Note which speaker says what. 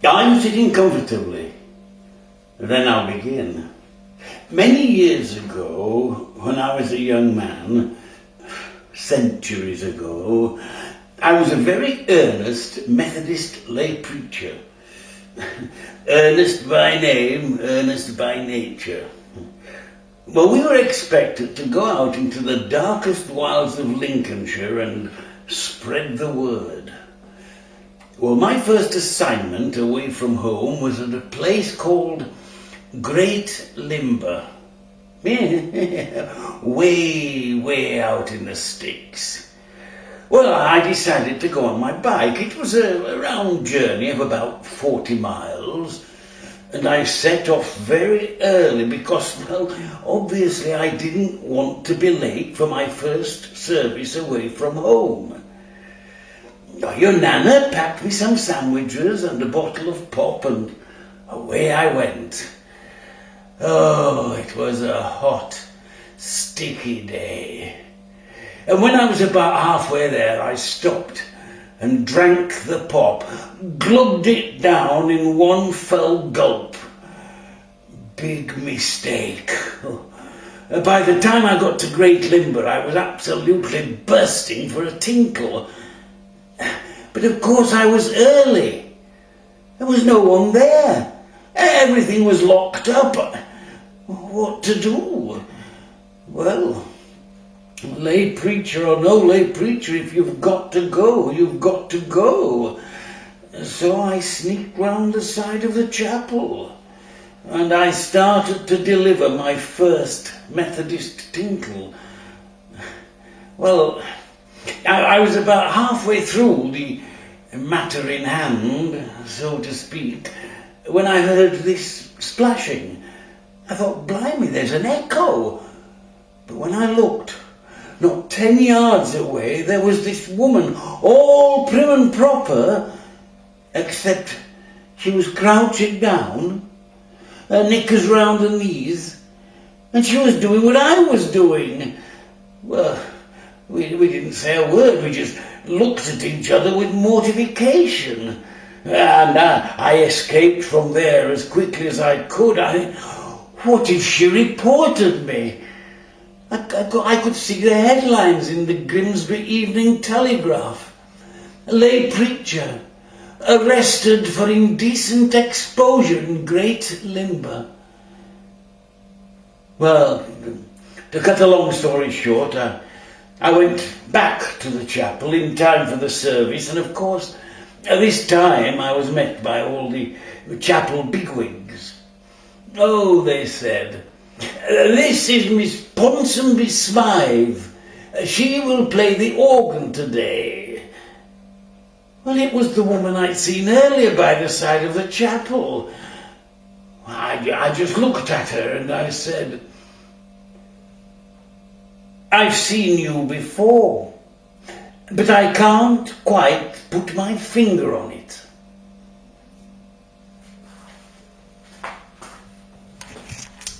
Speaker 1: I'm sitting comfortably. Then I'll begin. Many years ago, when I was a young man, centuries ago, I was a very earnest Methodist lay preacher. Earnest by name, earnest by nature. Well, we were expected to go out into the darkest wilds of Lincolnshire and spread the word. Well, my first assignment away from home was at a place called Great Limber. way out in the sticks. Well, I decided to go on my bike. It was a round journey of about 40 miles, and I set off very early because, well, obviously I didn't want to be late for my first service away from home. Your Nana packed me some sandwiches and a bottle of pop, and away I went. Oh, it was a hot, sticky day. And when I was about halfway there, I stopped and drank the pop, glugged it down in one fell gulp. Big mistake. By the time I got to Great Limber, I was absolutely bursting for a tinkle. But of course I was early. There was no one there. Everything was locked up. What to do? Well, lay preacher or no lay preacher, if you've got to go, you've got to go. So I sneaked round the side of the chapel, and I started to deliver my first Methodist tinkle. Well, I was about halfway through the matter in hand, so to speak, when I heard this splashing. I thought, blimey, there's an echo. But when I looked, not 10 yards away, there was this woman, all prim and proper, except she was crouching down, her knickers round her knees, and she was doing what I was doing. Well, we didn't say a word, we just looked at each other with mortification. And I escaped from there as quickly as I could. What if she reported me? I could see the headlines in the Grimsby Evening Telegraph. A lay preacher arrested for indecent exposure in Great Limber. Well, to cut a long story short, I went back to the chapel in time for the service, and of course, at this time I was met by all the chapel bigwigs. Oh, they said, "This is Miss Ponsonby Smythe. She will play the organ today." Well, it was the woman I'd seen earlier by the side of the chapel. I just looked at her and I said, "I've seen you before, but I can't quite put my finger on it."